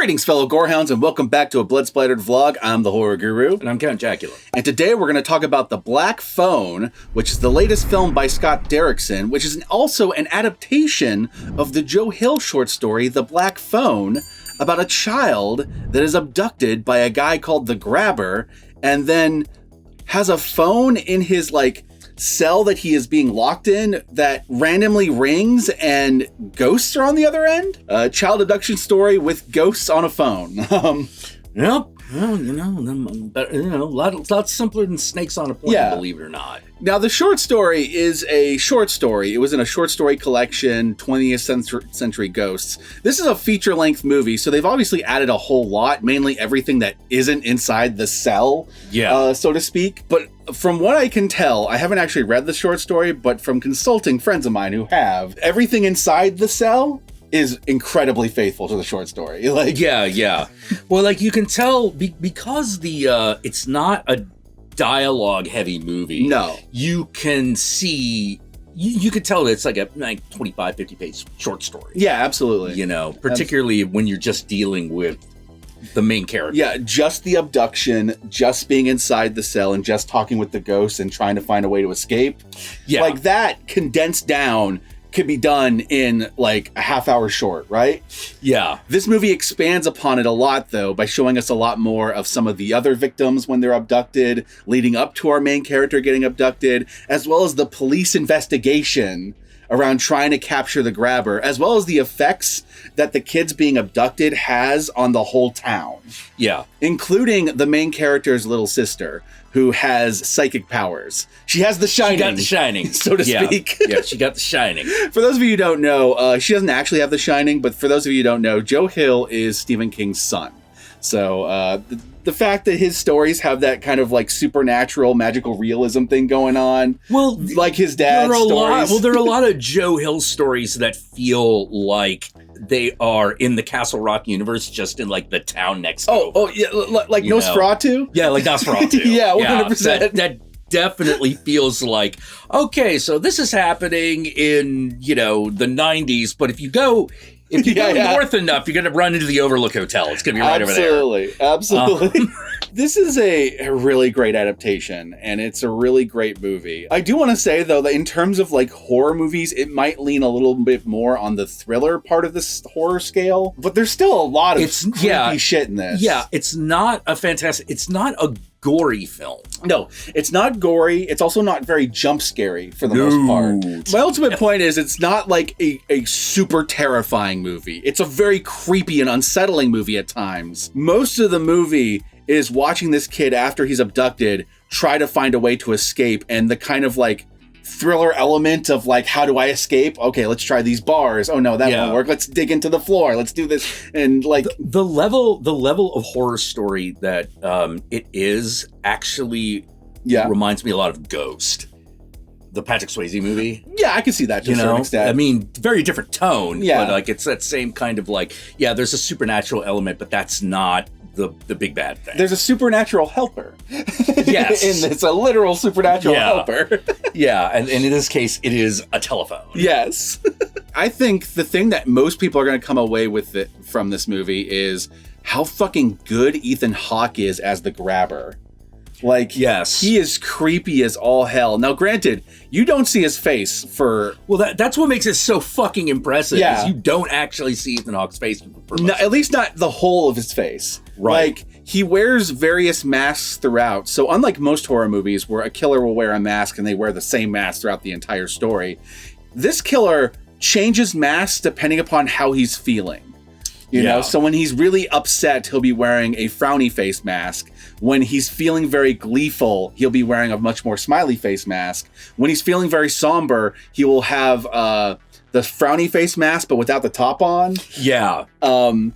Greetings, fellow gorehounds, and welcome back to a Blood Splattered vlog. I'm the Horror Guru. And I'm Count Jackula. And today we're going to talk about The Black Phone, which is the latest film by Scott Derrickson, which is also an adaptation of the Joe Hill short story, The Black Phone, about a child that is abducted by a guy called the Grabber, and then has a phone in his, cell that he is being locked in that randomly rings and ghosts are on the other end. A child abduction story with ghosts on a phone. Yep. Well, a lot simpler than snakes on a plane, believe it or not. Now, the short story is a short story. It was in a short story collection, 20th Century Ghosts. This is a feature-length movie, so they've obviously added a whole lot, mainly everything that isn't inside the cell, so to speak. But from what I can tell, I haven't actually read the short story, but from consulting friends of mine who have, everything inside the cell is incredibly faithful to the short story. Yeah. Well, you can tell because it's not a dialogue-heavy movie. No. You can see... You could tell that it's like a 25, 50-page short story. Yeah, absolutely. Particularly when you're just dealing with the main character. Yeah, just the abduction, just being inside the cell and just talking with the ghosts and trying to find a way to escape. Yeah. That condensed down could be done in a half hour short, right? Yeah. This movie expands upon it a lot, though, by showing us a lot more of some of the other victims when they're abducted, leading up to our main character getting abducted, as well as the police investigation around trying to capture the Grabber, as well as the effects that the kids being abducted has on the whole town. Yeah. Including the main character's little sister, who has psychic powers. She has the Shining. She got the Shining. So to speak. Yeah, she got the Shining. For those of you who don't know, she doesn't actually have the Shining, but for those of you who don't know, Joe Hill is Stephen King's son. So the fact that his stories have that kind of supernatural, magical realism thing going on, well, like his dad's stories. There are a lot of Joe Hill stories that feel like they are in the Castle Rock universe, just in the town next door. Oh, yeah, like Nosferatu? Yeah, like Nosferatu. Yeah, 100%. That definitely feels like, okay, so this is happening in, the 90s, but if you go north enough, you're going to run into the Overlook Hotel. It's going to be right over there. Absolutely. This is a really great adaptation, and it's a really great movie. I do want to say, though, that in terms of horror movies, it might lean a little bit more on the thriller part of this horror scale, but there's still a lot of creepy shit in this. Yeah, it's not a gory film. No, it's not gory. It's also not very jump scary for the most part. My ultimate point is it's not a super terrifying movie. It's a very creepy and unsettling movie at times. Most of the movie is watching this kid after he's abducted try to find a way to escape, and the kind of thriller element of how do I escape? Okay, let's try these bars. Oh no, that won't work. Let's dig into the floor. Let's do this. And the level of horror story that it is actually reminds me a lot of Ghost, the Patrick Swayze movie. Yeah, I can see that to a certain extent. I mean, very different tone. Yeah, but it's that same kind of there's a supernatural element, but that's not the big bad thing. There's a supernatural helper. Yes. And it's a literal supernatural helper. Yeah, and in this case, it is a telephone. Yes. I think the thing that most people are going to come away with from this movie is how fucking good Ethan Hawke is as the Grabber. Yes. He is creepy as all hell. Now, granted, you don't see his face for... Well, that's what makes it so fucking impressive. Yeah. Is you don't actually see Ethan Hawke's face. No, at least not the whole of his face. Right. He wears various masks throughout. So unlike most horror movies where a killer will wear a mask and they wear the same mask throughout the entire story, this killer changes masks depending upon how he's feeling. You know, so when he's really upset, he'll be wearing a frowny face mask. When he's feeling very gleeful, he'll be wearing a much more smiley face mask. When he's feeling very somber, he will have the frowny face mask, but without the top on. Yeah. And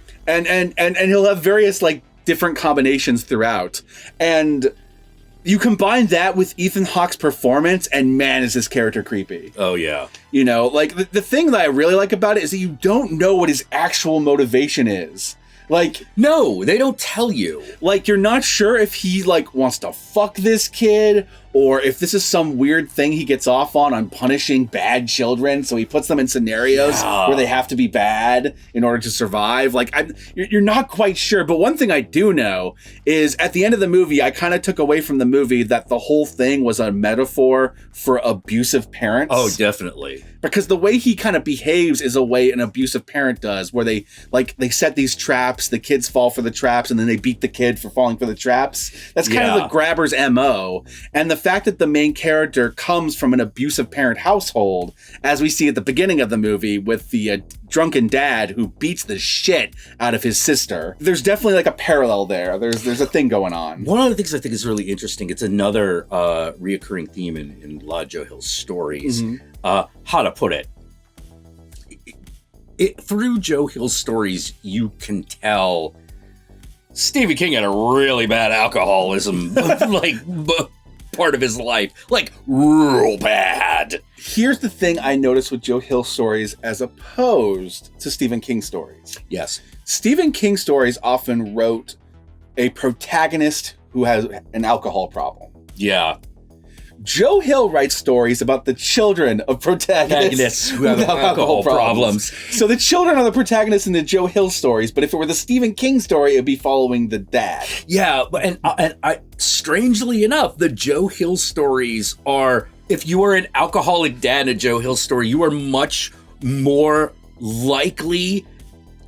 he'll have various different combinations throughout. And you combine that with Ethan Hawke's performance, and man, is this character creepy. Oh, yeah. The thing that I really like about it is that you don't know what his actual motivation is. No, they don't tell you. You're not sure if he, wants to fuck this kid, or if this is some weird thing he gets off on punishing bad children, so he puts them in scenarios where they have to be bad in order to survive. Like, you're not quite sure, but one thing I do know is at the end of the movie, I kind of took away from the movie that the whole thing was a metaphor for abusive parents. Oh, definitely. Because the way he kind of behaves is a way an abusive parent does, where they set these traps, the kids fall for the traps, and then they beat the kid for falling for the traps. That's kind of the grabber's MO. And the fact that the main character comes from an abusive parent household, as we see at the beginning of the movie with the drunken dad who beats the shit out of his sister. There's definitely like a parallel there. There's a thing going on. One of the things I think is really interesting, it's another reoccurring theme in a lot of Joe Hill's stories. How to put it? Through Joe Hill's stories, you can tell Stephen King had a really bad alcoholism part of his life, like real bad. Here's the thing I noticed with Joe Hill stories as opposed to Stephen King stories. Yes. Stephen King stories often wrote a protagonist who has an alcohol problem. Yeah. Joe Hill writes stories about the children of protagonists who have alcohol problems. So the children are the protagonists in the Joe Hill stories, but if it were the Stephen King story, it'd be following the dad. Yeah, and I strangely enough, the Joe Hill stories are, if you are an alcoholic dad in a Joe Hill story, you are much more likely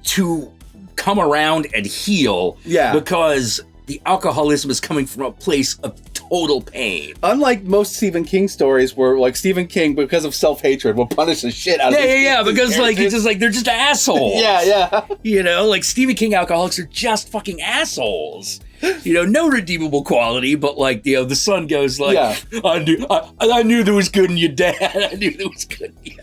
to come around and heal. Yeah. Because the alcoholism is coming from a place of total pain. Unlike most Stephen King stories where, like, Stephen King, because of self-hatred, will punish the shit out of his because, like, it's just like, they're just assholes. Yeah. You know, like, Stephen King alcoholics are just fucking assholes. You know, no redeemable quality, but, like, you know, the son goes, like, I knew there was good in your dad. I knew there was good in you.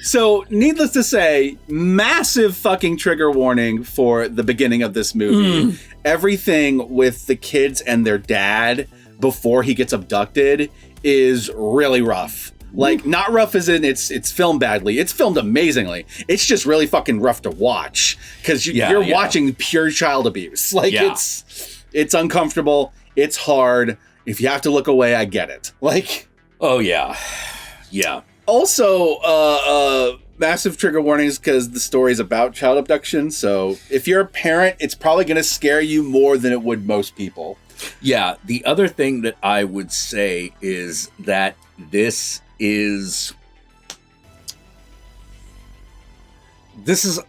So, needless to say, massive fucking trigger warning for the beginning of this movie. Everything with the kids and their dad before he gets abducted is really rough. Like, not rough as in it's filmed badly. It's filmed amazingly. It's just really fucking rough to watch because you're watching pure child abuse. Like, it's uncomfortable. It's hard. If you have to look away, I get it. Like, oh yeah. Yeah. Also, massive trigger warnings because the story is about child abduction. So if you're a parent, it's probably going to scare you more than it would most people. Yeah. The other thing that I would say is that this is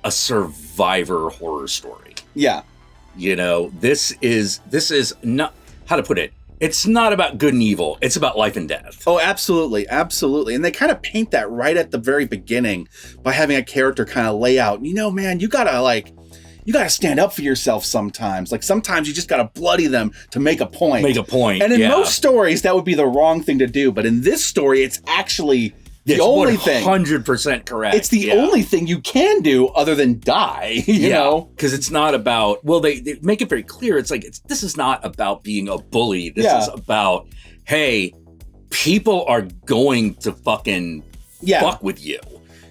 a survivor horror story. Yeah. You know, this is not, how to put it, it's not about good and evil. It's about life and death. Oh, absolutely. Absolutely. And they kind of paint that right at the very beginning by having a character kind of lay out, you know, man, you gotta stand up for yourself sometimes. Like, sometimes you just gotta bloody them to make a point. And in most stories, that would be the wrong thing to do. But in this story, it's actually the only thing. 100% correct. It's the only thing you can do other than die, you know? Because it's not about, well, they make it very clear. It's like, this is not about being a bully. This is about, hey, people are going to fucking fuck with you.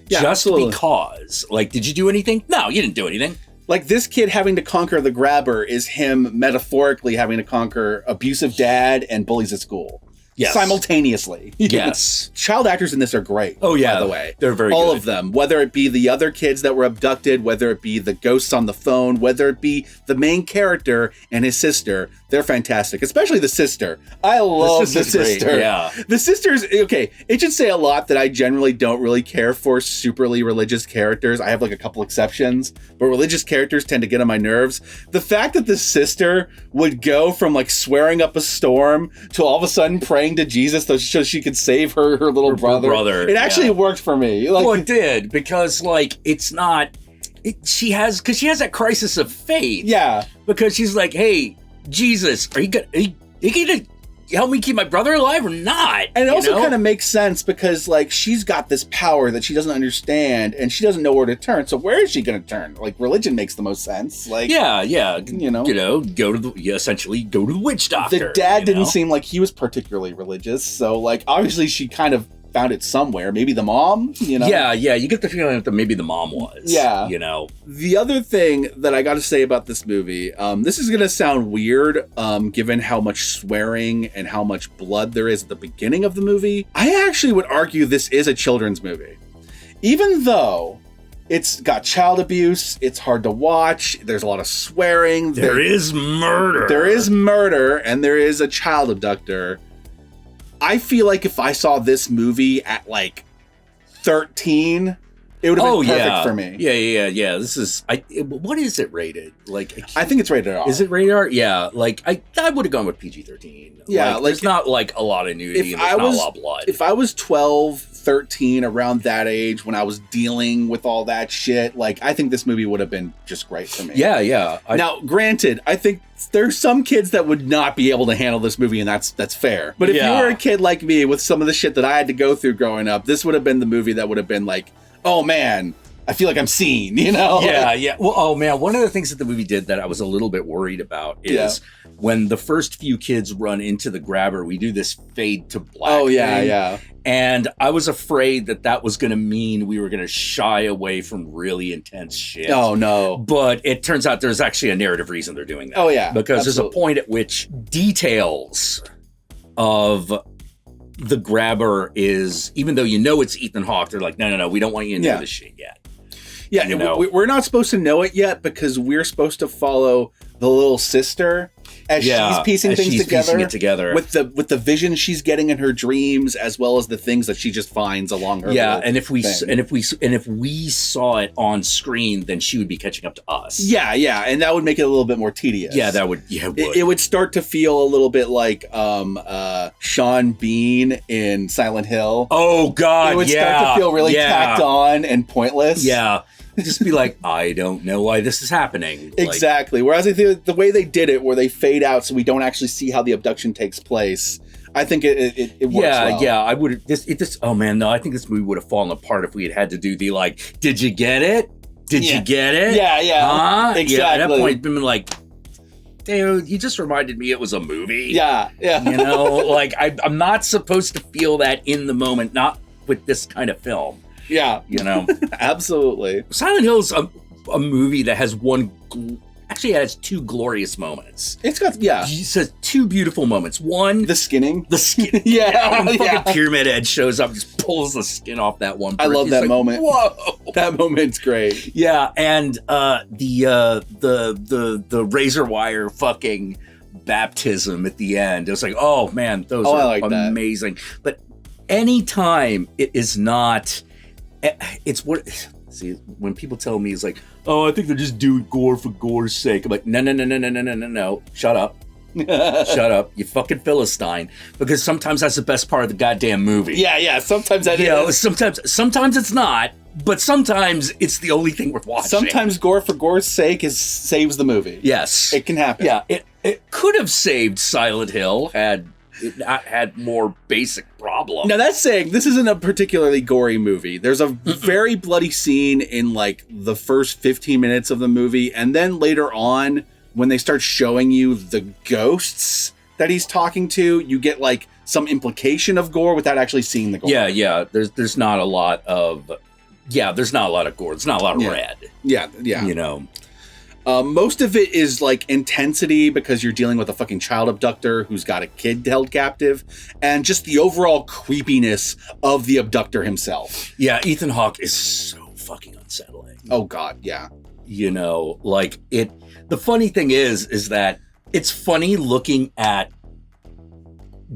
Yeah, just absolutely. Because. Like, did you do anything? No, you didn't do anything. Like, this kid having to conquer the grabber is him metaphorically having to conquer abusive dad and bullies at school. Yes. Simultaneously. Yes. Child actors in this are great. Oh, yeah. By the way. They're very All good. of them. Whether it be the other kids that were abducted, whether it be the ghosts on the phone, whether it be the main character and his sister, they're fantastic. Especially the sister. I love the sister. Great. Yeah. The sister's, okay, it should say a lot that I generally don't really care for superly religious characters. I have like a couple exceptions, but religious characters tend to get on my nerves. The fact that the sister would go from like swearing up a storm to all of a sudden praying to Jesus so she could save her little brother. It actually worked for me. Like, well, it did, because like it's not. She has that crisis of faith. Yeah, because she's like, hey, Jesus, are you gonna help me keep my brother alive or not? And it also kind of makes sense because like she's got this power that she doesn't understand and she doesn't know where to turn. So where is she going to turn? Like, religion makes the most sense. Like, yeah, essentially go to the witch doctor. The dad didn't seem like he was particularly religious, so like obviously she kind of found it somewhere. Maybe the mom, you know? Yeah, you get the feeling that maybe the mom was. Yeah. You know? The other thing that I got to say about this movie, this is going to sound weird, given how much swearing and how much blood there is at the beginning of the movie. I actually would argue this is a children's movie. Even though it's got child abuse, it's hard to watch, there's a lot of swearing. There is murder. There is murder, and there is a child abductor. I feel like if I saw this movie at like 13, it would have been perfect for me. Yeah. This is, what is it rated? Like, I think it's rated R. Is it rated R? Yeah. Like, I would have gone with PG-13. Yeah. Like there's not like a lot of nudity and there's not a lot of blood. If I was 12, 13, around that age when I was dealing with all that shit, like, I think this movie would have been just great for me. Yeah. Now, granted, I think there's some kids that would not be able to handle this movie, and that's fair. But if you were a kid like me with some of the shit that I had to go through growing up, this would have been the movie that would have been like, oh man, I feel like I'm seen, you know? Yeah. Well, oh man, one of the things that the movie did that I was a little bit worried about is when the first few kids run into the grabber, we do this fade to black. Oh, yeah. And I was afraid that was going to mean we were going to shy away from really intense shit. Oh, no. But it turns out there's actually a narrative reason they're doing that. Oh, yeah. Because there's a point at which details of the grabber is, even though you know it's Ethan Hawke, they're like, no, we don't want you to know this shit yet. Yeah, you know? We're not supposed to know it yet because we're supposed to follow the little sister as she's piecing things together with the vision she's getting in her dreams, as well as the things that she just finds along her. Yeah, and if we saw it on screen, then she would be catching up to us. Yeah, and that would make it a little bit more tedious. Yeah, that would. Yeah, it would start to feel a little bit like Sean Bean in Silent Hill. Oh God, it would start to feel really tacked on and pointless. Yeah. Just be like, I don't know why this is happening. Exactly. Whereas I think the way they did it, where they fade out so we don't actually see how the abduction takes place, I think it works well. Yeah. I would. Oh man, no. I think this movie would have fallen apart if we had to do the like, did you get it? Did you get it? Yeah. Huh? Exactly. Yeah, at that point, been like, dude, you just reminded me it was a movie. Yeah. You know, like I'm not supposed to feel that in the moment, not with this kind of film. Yeah. You know? Absolutely. Silent Hill's a movie that has actually has two glorious moments. It's got, It says two beautiful moments. One, the skinning. Yeah. When fucking Pyramid Head shows up, just pulls the skin off that one person. I love that moment. Whoa. That moment's great. Yeah, and the razor wire fucking baptism at the end. It was like, oh man, those are amazing. That. But anytime it is not, it's what. See, when people tell me it's like, oh, I think they're just doing gore for gore's sake. I'm like, no. Shut up. Shut up, you fucking Philistine. Because sometimes that's the best part of the goddamn movie. Yeah. Sometimes that is. Sometimes it's not, but sometimes it's the only thing worth watching. Sometimes gore for gore's sake saves the movie. Yes. It can happen. Yeah, it could have saved Silent Hill had it not had more basic problems. Now that's saying this isn't a particularly gory movie. There's a very bloody scene in like the first 15 minutes of the movie, and then later on when they start showing you the ghosts that he's talking to, you get like some implication of gore without actually seeing the gore. Yeah. There's not a lot of gore. There's not a lot of red. Yeah. You know. Most of it is like intensity because you're dealing with a fucking child abductor who's got a kid held captive, and just the overall creepiness of the abductor himself. Yeah, Ethan Hawke is so fucking unsettling. Oh God, yeah. You know, like it. The funny thing is that it's funny looking at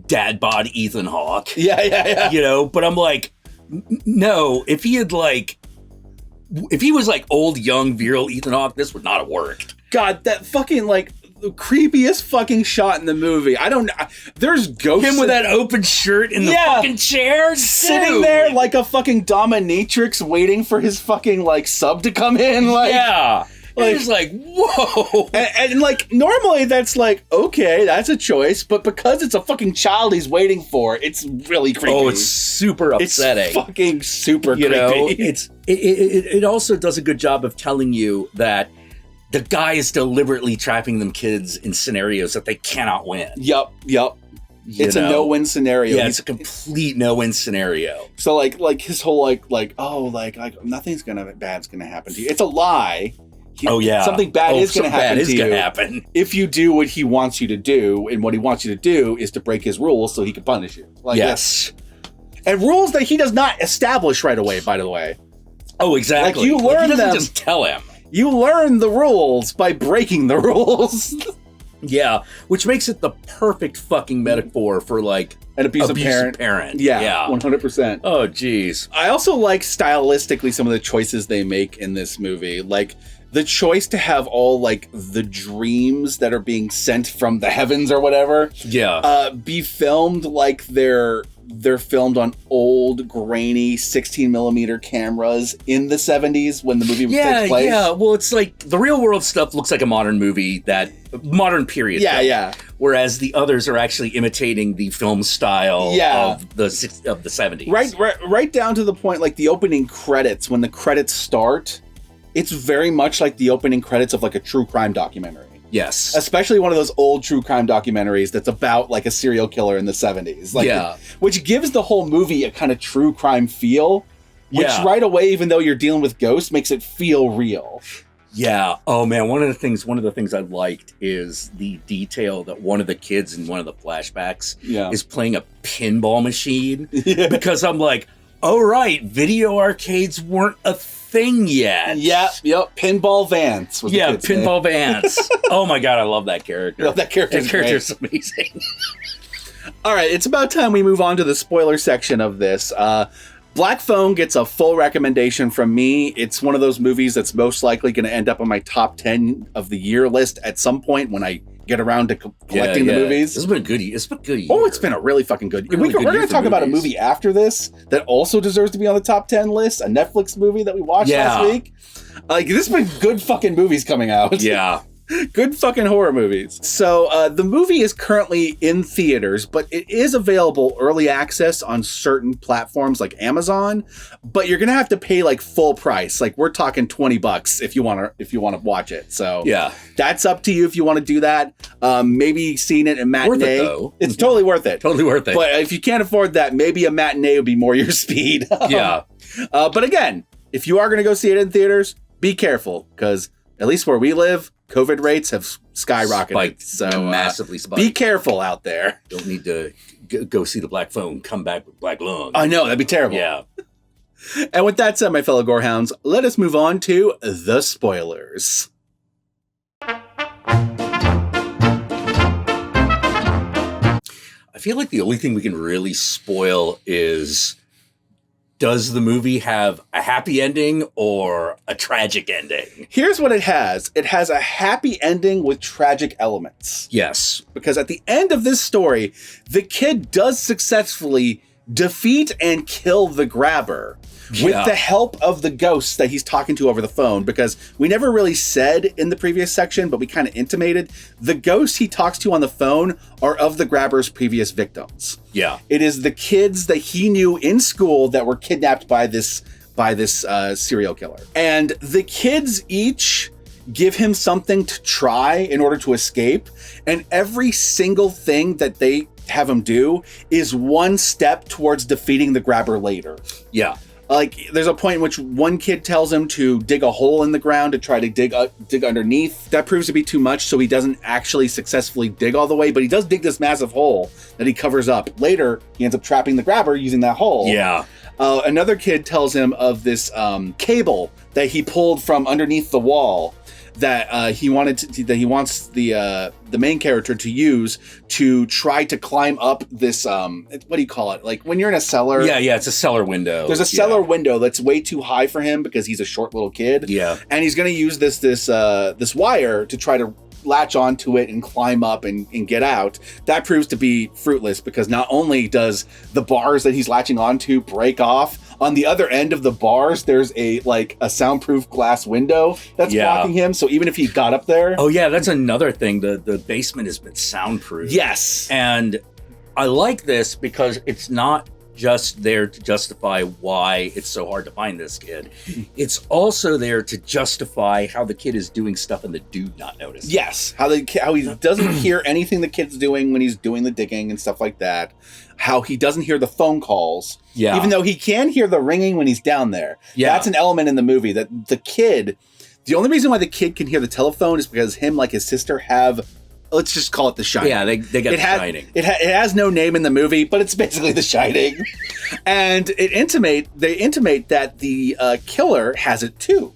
dad bod Ethan Hawke. Yeah. You know, but I'm like, no. If he was like old, young, virile Ethan Hawke, this would not have worked. God, that fucking like the creepiest fucking shot in the movie. There's ghosts. Him with that open shirt in the fucking chair, sitting there like a fucking dominatrix waiting for his fucking like sub to come in. Like, yeah. Like, it's like, whoa. And like, normally that's like, okay, that's a choice. But because it's a fucking child he's waiting for, it's really creepy. Oh, it's super upsetting. It's fucking super creepy. Know, it also does a good job of telling you that the guy is deliberately trapping them kids in scenarios that they cannot win. Yup. It's a no-win scenario. Yeah, it's a complete no-win scenario. So like his whole like nothing's bad's gonna happen to you. It's a lie. Something bad is gonna happen. If you do what he wants you to do, and what he wants you to do is to break his rules so he can punish you. Yes. And rules that he does not establish right away, by the way. Oh, exactly. Like you learn he doesn't them. Just tell him. You learn the rules by breaking the rules. Yeah, which makes it the perfect fucking metaphor for like an abusive parent. Yeah, 100%. Oh, geez. I also like stylistically some of the choices they make in this movie. Like the choice to have all like the dreams that are being sent from the heavens or whatever. Yeah. Be filmed like they're filmed on old, grainy 16 millimeter cameras in the 70s when the movie takes place. Yeah, well, it's like the real world stuff looks like a modern movie, modern period. Yeah. Whereas the others are actually imitating the film style of the 70s. Right down to the point, like the opening credits, when the credits start, it's very much like the opening credits of like a true crime documentary. Yes. Especially one of those old true crime documentaries that's about like a serial killer in the 70s. Like, which gives the whole movie a kind of true crime feel, which right away, even though you're dealing with ghosts, makes it feel real. Yeah. Oh man, one of the things I liked is the detail that one of the kids in one of the flashbacks is playing a pinball machine. Yeah. Because I'm like, oh right, video arcades weren't a thing yet. Yep. Pinball Vance. Pinball Vance. Oh my god, I love that character. That character's amazing. All right, it's about time we move on to the spoiler section of this. Black Phone gets a full recommendation from me. It's one of those movies that's most likely going to end up on my top 10 of the year list at some point when I get around to collecting the movies. It's been a good year. Oh, it's been a really fucking good year. We're going to talk about a movie after this that also deserves to be on the top 10 list, a Netflix movie that we watched last week. Like, this has been good fucking movies coming out. Yeah. Good fucking horror movies. So the movie is currently in theaters, but it is available early access on certain platforms like Amazon, but you're going to have to pay like full price. Like we're talking $20 if you want to watch it. So that's up to you if you want to do that. Maybe seeing it in matinee. Worth it, though. It's totally worth it. Totally worth it. But if you can't afford that, maybe a matinee would be more your speed. Yeah. But again, if you are going to go see it in theaters, be careful because at least where we live, COVID rates have skyrocketed. Massively spiked. Be careful out there. Don't need to go see the Black Phone, come back with black lung. I know, that'd be terrible. Yeah. And with that said, my fellow gorehounds, let us move on to the spoilers. I feel like the only thing we can really spoil is, does the movie have a happy ending or a tragic ending? Here's what it has. It has a happy ending with tragic elements. Yes. Because at the end of this story, the kid does successfully defeat and kill the grabber with the help of the ghosts that he's talking to over the phone, because we never really said in the previous section, but we kind of intimated the ghosts he talks to on the phone are of the grabber's previous victims. Yeah. It is the kids that he knew in school that were kidnapped by this serial killer. And the kids each give him something to try in order to escape. And every single thing that they have him do is one step towards defeating the grabber later. Yeah. Like, there's a point in which one kid tells him to dig a hole in the ground to try to dig underneath. That proves to be too much, so he doesn't actually successfully dig all the way, but he does dig this massive hole that he covers up. Later, he ends up trapping the grabber using that hole. Yeah. Another kid tells him of this cable that he pulled from underneath the wall that he wants the main character to use to try to climb up this what do you call it? Like when you're in a cellar. Yeah, it's a cellar window. There's a cellar window that's way too high for him because he's a short little kid. Yeah. And he's going to use this wire to try to latch onto it and climb up and get out. That proves to be fruitless because not only does the bars that he's latching onto break off, on the other end of the bars, there's a soundproof glass window that's blocking him. So even if he got up there... Oh yeah, that's another thing. The basement has been soundproof. Yes. And I like this because it's not just there to justify why it's so hard to find this kid. It's also there to justify how the kid is doing stuff and the dude not noticing. Yes, how he doesn't hear anything the kid's doing when he's doing the digging and stuff like that. How he doesn't hear the phone calls, even though he can hear the ringing when he's down there. Yeah. That's an element in the movie that the kid, the only reason why the kid can hear the telephone is because him, like his sister, have, let's just call it The Shining. Yeah, they got The Shining. It has no name in the movie, but it's basically The Shining. And they intimate that the killer has it too.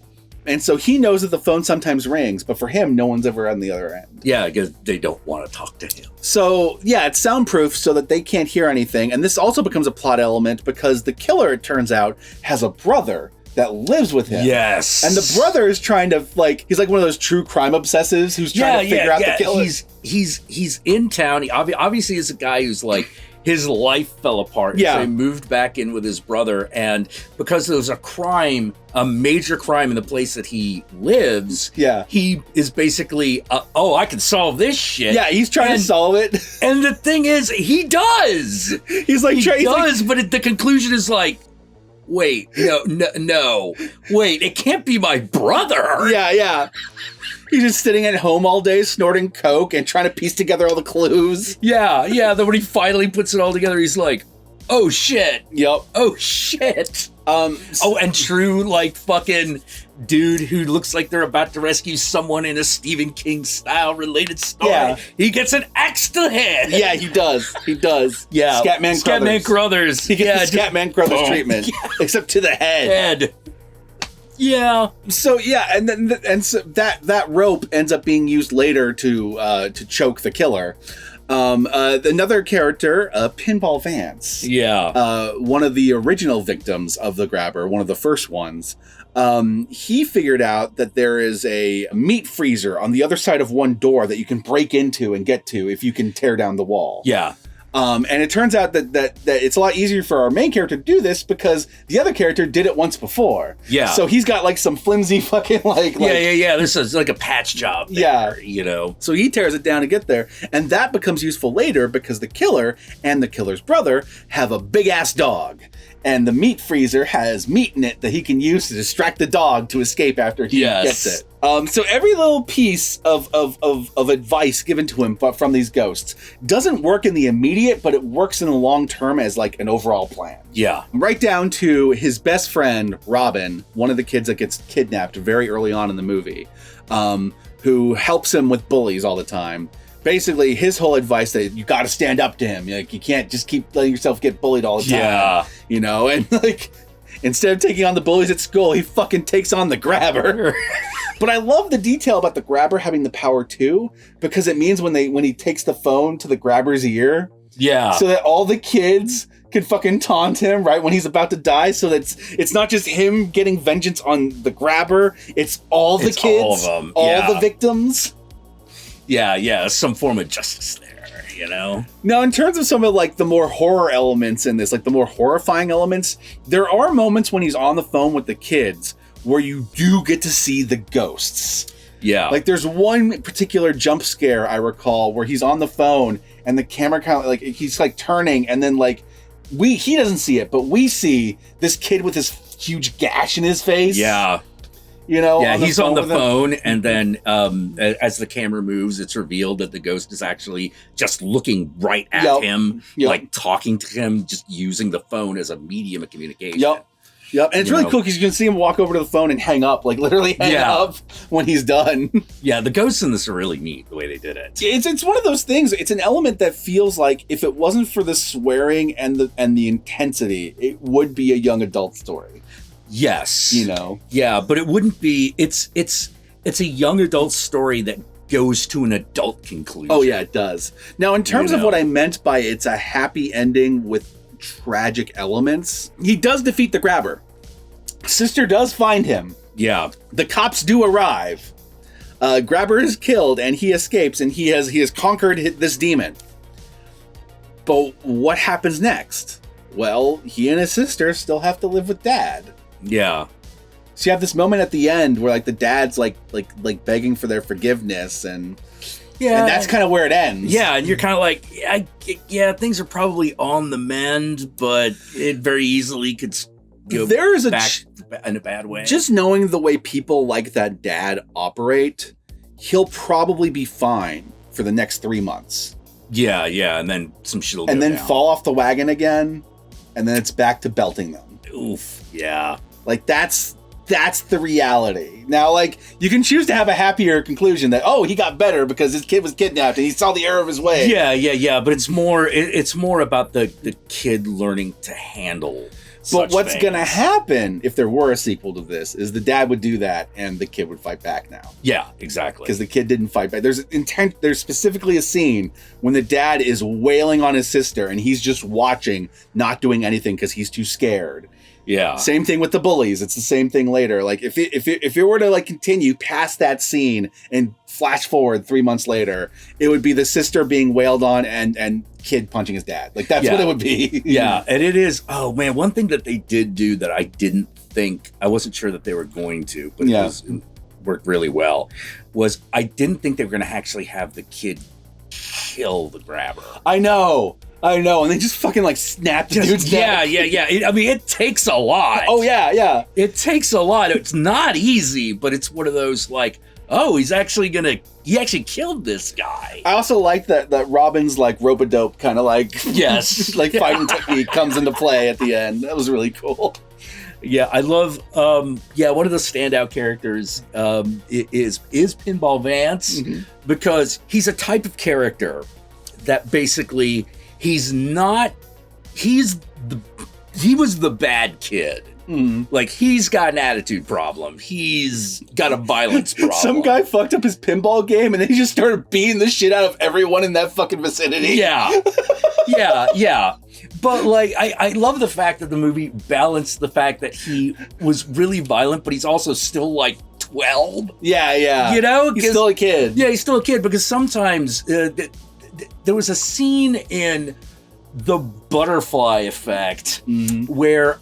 And so he knows that the phone sometimes rings, but for him, no one's ever on the other end. Yeah, because they don't want to talk to him. So, yeah, it's soundproof so that they can't hear anything. And this also becomes a plot element because the killer, it turns out, has a brother that lives with him. Yes. And the brother is trying to, like, he's like one of those true crime obsessives who's trying to figure out the killer. He's in town. He obviously is a guy who's like, his life fell apart. Yeah. So he moved back in with his brother. And because there was a major crime in the place that he lives, he is basically, I can solve this shit. Yeah, he's trying to solve it. And the thing is, he does. But the conclusion is like, wait, no. Wait, it can't be my brother. Yeah. He's just sitting at home all day snorting coke and trying to piece together all the clues. Yeah. Then when he finally puts it all together, he's like, oh shit. Yep. Oh shit. And true, like, fucking dude who looks like they're about to rescue someone in a Stephen King style related story. Yeah. He gets an axe to the head. Yeah, he does. Yeah. Scatman Crothers. He gets the Scatman Crothers treatment. Yeah. Except to the head. Yeah. So so that rope ends up being used later to choke the killer. Another character, Pinball Vance. Yeah. One of the original victims of the grabber, one of the first ones. He figured out that there is a meat freezer on the other side of one door that you can break into and get to if you can tear down the wall. Yeah. And it turns out that it's a lot easier for our main character to do this because the other character did it once before. Yeah. So he's got like some flimsy fucking Yeah. This is like a patch job there, So he tears it down to get there. And that becomes useful later because the killer and the killer's brother have a big ass dog. And the meat freezer has meat in it that he can use to distract the dog to escape after he gets it. So every little piece of advice given to him from these ghosts doesn't work in the immediate, but it works in the long term as like an overall plan. Yeah. Right down to his best friend, Robin, one of the kids that gets kidnapped very early on in the movie, who helps him with bullies all the time. Basically, his whole advice that you got to stand up to him. Like, you can't just keep letting yourself get bullied all the time. Yeah. And like, instead of taking on the bullies at school, he fucking takes on the grabber. But I love the detail about the grabber having the power too, because it means when he takes the phone to the grabber's ear. Yeah. So that all the kids can fucking taunt him right when he's about to die. So that it's not just him getting vengeance on the grabber. It's all the kids. All of them. All the victims. Yeah, some form of justice there, Now, in terms of some of, like, the more horror elements in this, like, the more horrifying elements, there are moments when he's on the phone with the kids where you do get to see the ghosts. Yeah. Like, there's one particular jump scare, I recall, where he's on the phone, and the camera kind of, like, he's, like, turning, and then, like, he doesn't see it, but we see this kid with this huge gash in his face. Yeah. He's on the phone, and then as the camera moves, it's revealed that the ghost is actually just looking right at him, like talking to him, just using the phone as a medium of communication. Yep. And it's really cool because you can see him walk over to the phone and hang up, like literally hang up when he's done. Yeah, the ghosts in this are really neat, the way they did it. It's one of those things. It's an element that feels like if it wasn't for the swearing and the intensity, it would be a young adult story. Yes. Yeah, but it wouldn't be. It's a young adult story that goes to an adult conclusion. Oh yeah, it does. Now, in terms of what I meant by it's a happy ending with tragic elements, he does defeat the grabber. Sister does find him. Yeah. The cops do arrive. Grabber is killed and he escapes and he has conquered this demon. But what happens next? Well, he and his sister still have to live with Dad. Yeah. So you have this moment at the end where like the dad's like begging for their forgiveness and Yeah. And that's kind of where it ends. Yeah, and you're kind of like, yeah, things are probably on the mend, but it very easily could go back in a bad way. Just knowing the way people like that dad operate, he'll probably be fine for the next 3 months. Yeah, and then some shit will go and then down. fall off the wagon again, and then it's back to belting them. Oof, yeah. Like, that's the reality. Now, like, you can choose to have a happier conclusion that, oh, he got better because his kid was kidnapped and he saw the error of his way. Yeah, but it's more about the kid learning to handle But what's things. going to happen if there were a sequel to this is the dad would do that and the kid would fight back now. Yeah, exactly. Because the kid didn't fight back. There's specifically a scene when the dad is wailing on his sister and he's just watching, not doing anything because he's too scared. Yeah. Same thing with the bullies. It's the same thing later. Like if it were to like continue past that scene and flash forward 3 months later, it would be the sister being wailed on and kid punching his dad. Like that's what it would be. Yeah, and it is. Oh man, one thing that they did do that I wasn't sure that they were going to, but it worked really well. Was I didn't think they were going to actually have the kid kill the grabber. I know. And they just fucking like snap the dude's neck. Yeah. It takes a lot. Oh, yeah. It takes a lot. It's not easy, but it's one of those like, oh, he actually killed this guy. I also like that Robin's like rope-a-dope kind of like, yes, like fighting technique comes into play at the end. That was really cool. Yeah, I love, one of the standout characters is Pinball Vance, because he's a type of character that basically he was the bad kid. Like, he's got an attitude problem. He's got a violence problem. Some guy fucked up his pinball game and then he just started beating the shit out of everyone in that fucking vicinity. Yeah. But, like, I love the fact that the movie balanced the fact that he was really violent, but he's also still, like, 12. Yeah. You know? He's still a kid. Yeah, he's still a kid, because sometimes there was a scene in The Butterfly Effect where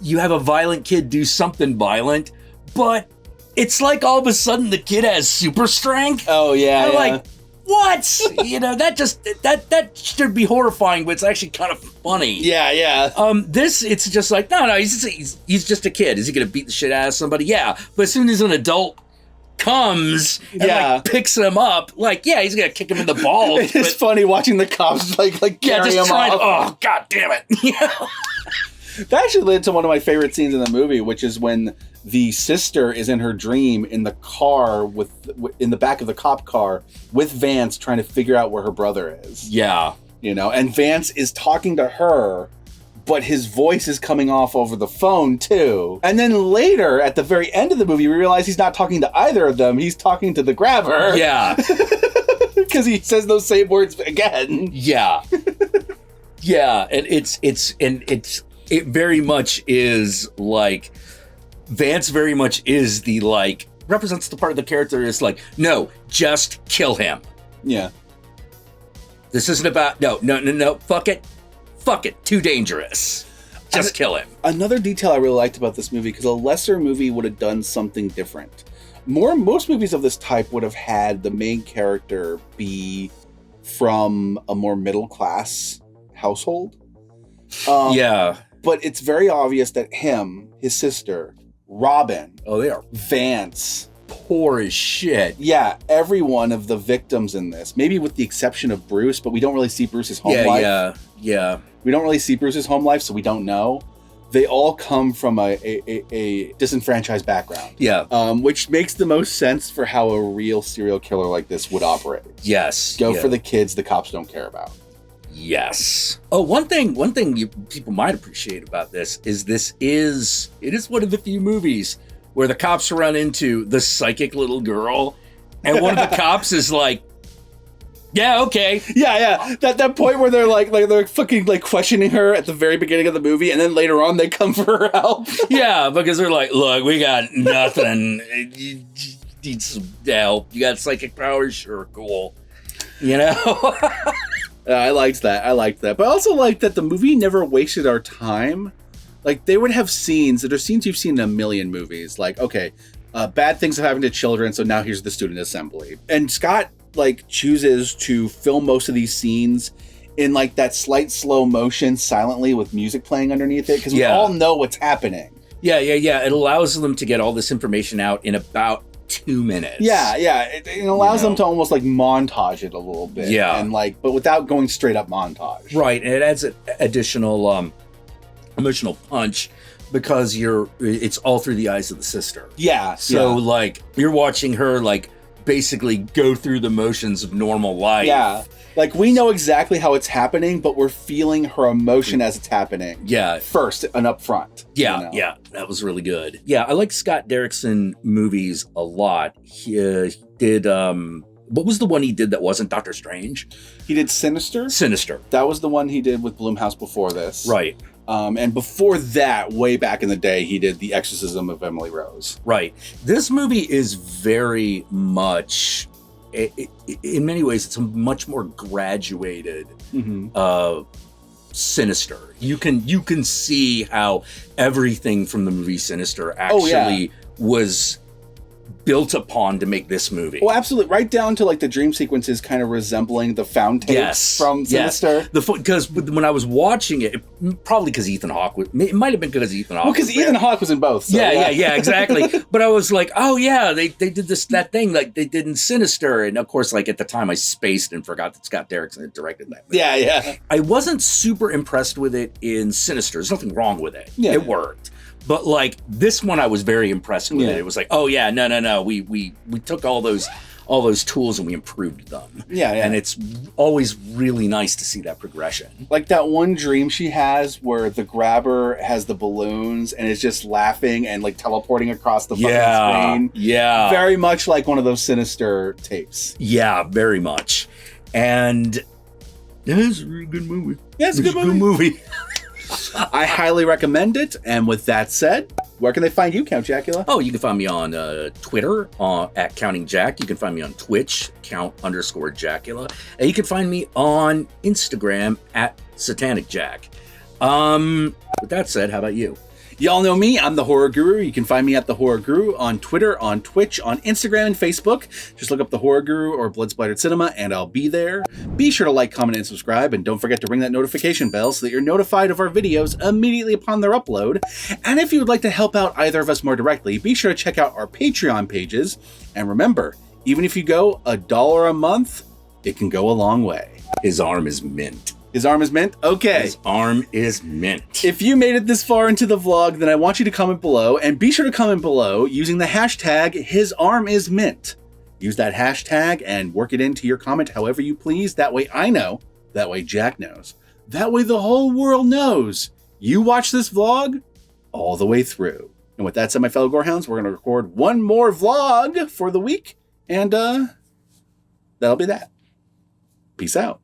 you have a violent kid do something violent, but it's like all of a sudden the kid has super strength. Oh, yeah. I'm like, what? You know, that should be horrifying, but it's actually kind of funny. Yeah. It's just like, no, he's just a kid. Is he going to beat the shit out of somebody? Yeah. But as soon as an adult comes and like picks him up, like, yeah, he's gonna kick him in the balls. It's funny watching the cops like carry him off. Oh, god damn it. That actually led to one of my favorite scenes in the movie, which is when the sister is in her dream in the car in the back of the cop car with Vance trying to figure out where her brother is. Yeah. You know, and Vance is talking to her, but his voice is coming off over the phone too. And then later, at the very end of the movie, we realize he's not talking to either of them. He's talking to the grabber. Yeah. Because he says those same words again. Yeah. Yeah. And it very much is like, Vance very much is the like, represents the part of the character is like, no, just kill him. Yeah. This isn't about, no, fuck it, too dangerous. Just kill him. Another detail I really liked about this movie, because a lesser movie would have done something different. Most movies of this type would have had the main character be from a more middle-class household. Yeah. But it's very obvious that his sister, Robin, they are Vance, poor as shit. Yeah, every one of the victims in this, maybe with the exception of Bruce, but we don't really see Bruce's home life. Yeah. We don't really see Bruce's home life, so we don't know. They all come from a disenfranchised background. Yeah. Which makes the most sense for how a real serial killer like this would operate. Yes. Go for the kids the cops don't care about. Yes. Oh, one thing people might appreciate about this is it is one of the few movies where the cops run into the psychic little girl, and one of the cops is like, yeah, okay. Yeah. That point where they're fucking like questioning her at the very beginning of the movie, and then later on they come for her help. Yeah, because they're like, look, we got nothing. You need some help. You got psychic powers? Sure, cool. You know? I liked that. But I also liked that the movie never wasted our time. Like, they would have scenes, that are scenes you've seen in a million movies. Like, okay, bad things have happened to children, so now here's the student assembly. And Scott like chooses to film most of these scenes in like that slight slow motion silently with music playing underneath it, because we all know what's happening. Yeah. It allows them to get all this information out in about 2 minutes. It allows them to almost like montage it a little bit. And like, but without going straight up montage. Right, and it adds an additional emotional punch because it's all through the eyes of the sister. So like you're watching her like basically go through the motions of normal life. Like, we know exactly how it's happening, but we're feeling her emotion as it's happening. First and up front. That was really good. I like Scott Derrickson movies a lot. He did, what was the one he did that wasn't Doctor Strange? He did Sinister. That was the one he did with Blumhouse before this. Right. And before that, way back in the day, he did The Exorcism of Emily Rose. Right. This movie is very much... in many ways, it's a much more graduated Sinister. You can see how everything from the movie Sinister actually was built upon to make this movie. Well, absolutely. Right down to like the dream sequences kind of resembling the found tapes from Sinister. Because when I was watching it, probably because Ethan Hawke it might have been because Ethan Hawke. Well, because Ethan Hawke was in both. So exactly. But I was like, oh yeah, they did that thing like they did in Sinister, and of course, like at the time I spaced and forgot that Scott Derrickson had directed that movie. I wasn't super impressed with it in Sinister. There's nothing wrong with it. It worked. But like this one, I was very impressed with it. It was like, oh yeah, no. We took all those tools and we improved them. And it's always really nice to see that progression. Like that one dream she has where the grabber has the balloons and is just laughing and like teleporting across the fucking screen. Very much like one of those Sinister tapes. Very much. And it's a really good movie. It's a good movie. I highly recommend it. And with that said, where can they find you, Count Jackula? Oh, you can find me on Twitter at Counting Jack. You can find me on Twitch, Count_Jackula. And you can find me on Instagram at Satanic Jack. With that said, how about you? Y'all know me. I'm the Horror Guru. You can find me at the Horror Guru on Twitter, on Twitch, on Instagram, and Facebook. Just look up the Horror Guru or Blood Splattered Cinema, and I'll be there. Be sure to like, comment, and subscribe, and don't forget to ring that notification bell so that you're notified of our videos immediately upon their upload. And if you would like to help out either of us more directly, be sure to check out our Patreon pages. And remember, even if you go $1 a month, it can go a long way. His arm is mint. His arm is mint? Okay. His arm is mint. If you made it this far into the vlog, then I want you to comment below, and be sure to comment below using the hashtag #HisArmIsMint. Use that hashtag and work it into your comment however you please. That way I know. That way Jack knows. That way the whole world knows you watch this vlog all the way through. And with that said, my fellow Gorehounds, we're going to record one more vlog for the week, and that'll be that. Peace out.